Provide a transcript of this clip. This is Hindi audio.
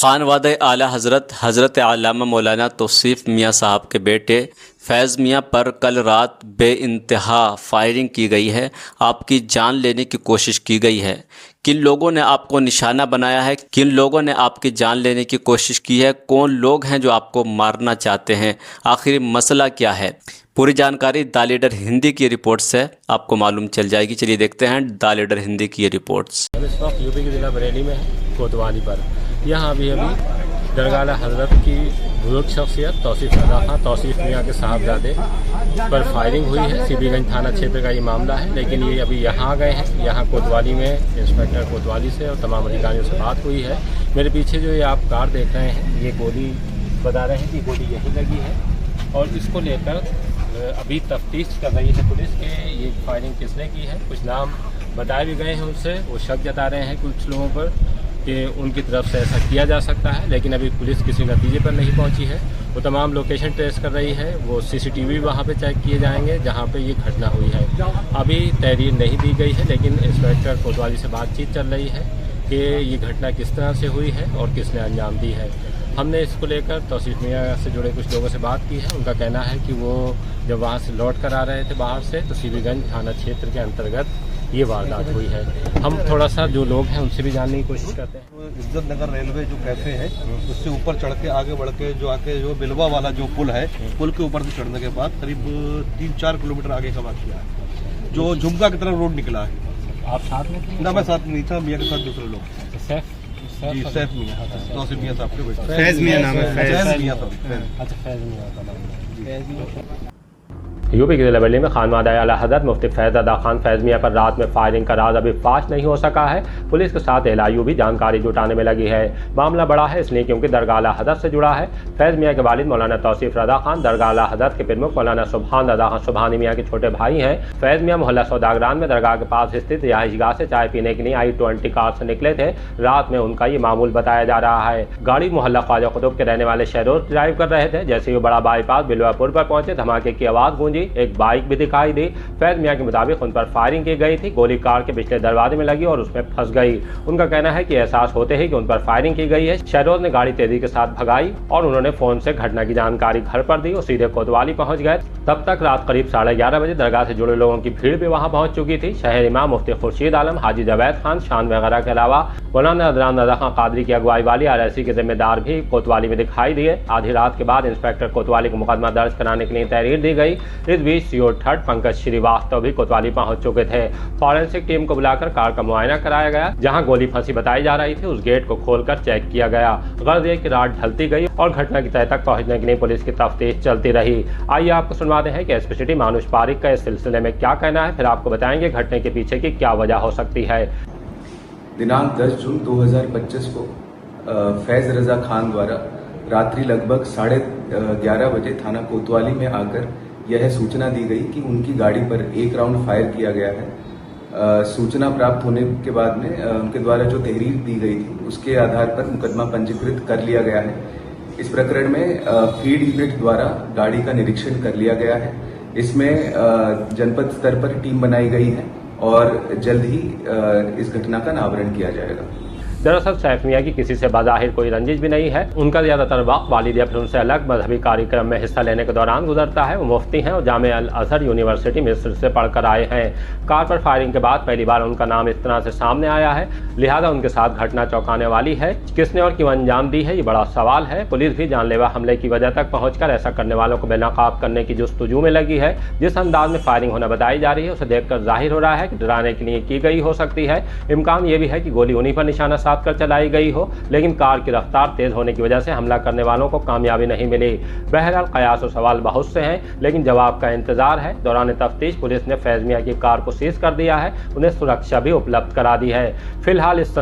खानवादे आला हज़रत अल्लामा मौलाना तौसीफ़ मियाँ साहब के बेटे फैज़ मियाँ पर कल रात बेइंतहा फायरिंग की गई है। आपकी जान लेने की कोशिश की गई है। किन लोगों ने आपको निशाना बनाया है, किन लोगों ने आपकी जान लेने की कोशिश की है, कौन लोग हैं जो आपको मारना चाहते हैं, आखिर मसला क्या है, पूरी जानकारी द लीडर हिंदी की रिपोर्ट से आपको मालूम चल जाएगी। चलिए देखते हैं द लीडर हिंदी की ये रिपोर्ट्स। हम इस वक्त यूपी के ज़िला बरेली में है, कोतवाली पर। यहाँ अभी दरगाह आला हज़रत की बुजुर्ग शख्सियत तौसीफ़ रज़ा खान तौसीफ़ मियाँ के साहबजादे पर फायरिंग हुई है। सीबीगंज थाना क्षेत्र का ये मामला है, लेकिन ये अभी यहाँ आ गए हैं। यहाँ कोतवाली में इंस्पेक्टर कोतवाली से और तमाम अधिकारियों से बात हुई है। मेरे पीछे जो ये आप कार देख रहे हैं, ये गोली बता रहे हैं कि गोली यहीं लगी है और इसको लेकर अभी तफ्तीश कर रही है पुलिस के ये फायरिंग किसने की है। कुछ नाम बताए भी गए हैं उनसे, वो शक जता रहे हैं कुछ लोगों पर कि उनकी तरफ से ऐसा किया जा सकता है, लेकिन अभी पुलिस किसी नतीजे पर नहीं पहुंची है। वो तमाम लोकेशन ट्रेस कर रही है, वो सीसीटीवी वहां पे चेक किए जाएंगे जहां पे ये घटना हुई है। अभी तहरीर नहीं दी गई है, लेकिन इंस्पेक्टर कोतवाली से बातचीत चल रही है कि ये घटना किस तरह से हुई है और किसने अंजाम दी है। हमने इसको लेकर तौसीफ़ मियाँ से जुड़े कुछ लोगों से बात की है। उनका कहना है कि वो जब वहाँ से लौट कर आ रहे थे बाहर से, तो सीबीगंज थाना क्षेत्र के अंतर्गत ये वारदात हुई है। हम थोड़ा सा जो लोग हैं उनसे भी जानने की कोशिश करते हैं। इज्जत नगर रेलवे जो कैफे है उससे ऊपर चढ़ के आगे बढ़ के जो आके जो बिलवा वाला जो पुल है, पुल के ऊपर से चढ़ने के बाद करीब 3-4 किलोमीटर आगे का वाक़या है, जो झुमका की तरफ रोड निकला है। आप साथ में थे? ना, मैं साथ नहीं था, मियाँ के साथ दूसरे लोग। जी, सैफ मियाँ, तौसीफ़ मियाँ साहब के बेटे। फैज़ मियाँ नाम है। फैज़ मियाँ साहब। अच्छा, फैज़ मियाँ का नाम है। यूपी के ज़िला बरेली में खानवादे आला हज़रत मुफ्ती फैज़ रज़ा खान फैज़ मियाँ पर रात में फायरिंग का राज अभी फाश नहीं हो सका है। पुलिस के साथ एलआईयू भी जानकारी जुटाने में लगी है। मामला बड़ा है इसलिए क्योंकि दरगाह आला हज़रत से जुड़ा है। फैज़ मियाँ के वालिद मौलाना तौसीफ़ रज़ा खान दरगाह आला हज़रत के प्रमुख मौलाना सुभान रज़ा खान सुभानी मियाँ के छोटे भाई हैं। फैज़ मियाँ मोहल्ला सौदागरान में दरगाह के पास स्थित रिहाइशगाह से चाय पीने के लिए i20 कार से निकले थे। रात में उनका ये मामूल बताया जा रहा है। गाड़ी मोहल्ला ख्वाजा कुतुब के रहने वाले शहरोज ड्राइव कर रहे थे। जैसे ही बड़ा बाईपास बिलवापुर पर पहुंचे, धमाके की आवाज़ गूंजी, एक बाइक भी दिखाई दी। फैज़ मियाँ के मुताबिक उन पर फायरिंग की गई थी। गोली कार के पिछले दरवाजे में लगी और उसमें फंस गई। उनका कहना है कि एहसास होते ही कि उन पर फायरिंग की गई है, शहरोज ने गाड़ी तेजी के साथ भगाई और उन्होंने फोन से घटना की जानकारी घर पर दी और सीधे कोतवाली पहुंच गए। तब तक रात करीब 11:30 बजे दरगाह से जुड़े लोगों की भीड़ भी वहां पहुंच चुकी थी। शहर इमाम मुफ्ती खुर्शीद आलम, हाजी जवैद खान, शान वगैरह के अलावा मौलाना अदनान रज़ा खान कादरी की अगुवाई वाली RSC के जिम्मेदार भी कोतवाली में दिखाई दिए। आधी रात के बाद इंस्पेक्टर कोतवाली को मुकदमा दर्ज कराने के लिए तहरीर दी गई। इस बीच CO थर्ड पंकज श्रीवास्तव भी कोतवाली पहुंच चुके थे। फॉरेंसिक टीम को बुलाकर कार का मुआयना कराया गया। जहां गोली फंसी बताई जा रही थी, उस गेट को खोलकर चेक किया गया। गर्ज ये कि रात ढलती गई और घटना की तह तक पहुंचने के लिए पुलिस की तफ्तीश चलती रही। आइए आपको सुनवाते हैं कि SP सिटी मानुष पारिक का इस सिलसिले में क्या कहना है, फिर आपको बताएंगे घटने के पीछे की क्या वजह हो सकती है। दिनांक 10 जून 2025 को फैज़ रज़ा खान द्वारा रात्रि लगभग 11:30 बजे थाना कोतवाली में आकर यह सूचना दी गई कि उनकी गाड़ी पर एक राउंड फायर किया गया है। सूचना प्राप्त होने के बाद में उनके द्वारा जो तहरीर दी गई थी उसके आधार पर मुकदमा पंजीकृत कर लिया गया है। इस प्रकरण में फील्ड यूनिट द्वारा गाड़ी का निरीक्षण कर लिया गया है। इसमें जनपद स्तर पर टीम बनाई गई है और जल्द ही इस घटना का अनावरण किया जाएगा। दरअसल सैफ मियाँ की किसी से बाज़ाहिर कोई रंजिश भी नहीं है। उनका ज़्यादातर वक्त वालिद या फिर उनसे अलग मजहबी कार्यक्रम में हिस्सा लेने के दौरान गुजरता है। वो मुफ्ती हैं और जामे अल अज़हर यूनिवर्सिटी मिस्र से पढ़कर आए हैं। कार पर फायरिंग के बाद पहली बार उनका नाम इस तरह से सामने आया है, लिहाजा उनके साथ घटना चौंकाने वाली है। किसने और क्यों अंजाम दी है, ये बड़ा सवाल है। पुलिस भी जानलेवा हमले की वजह तक पहुंचकर ऐसा करने वालों को बेनकाब करने की जुस्तजू में लगी है। जिस अंदाज में फायरिंग होना बताई जा रही है, उसे देखकर जाहिर हो रहा है कि डराने के लिए की गई हो सकती है। इम्कान ये भी है कि गोली उन्हीं पर निशाना साध कर चलाई गई हो, लेकिन कार की रफ्तार तेज होने की वजह से हमला करने वालों को कामयाबी नहीं मिली। बहरहाल कयास और सवाल बहुत से हैं, लेकिन जवाब का इंतजार है। दौरान तफ्तीश पुलिस ने फैज़ मियाँ की कार को सीज कर दिया है, उन्हें सुरक्षा भी उपलब्ध करा दी है। फिलहाल इस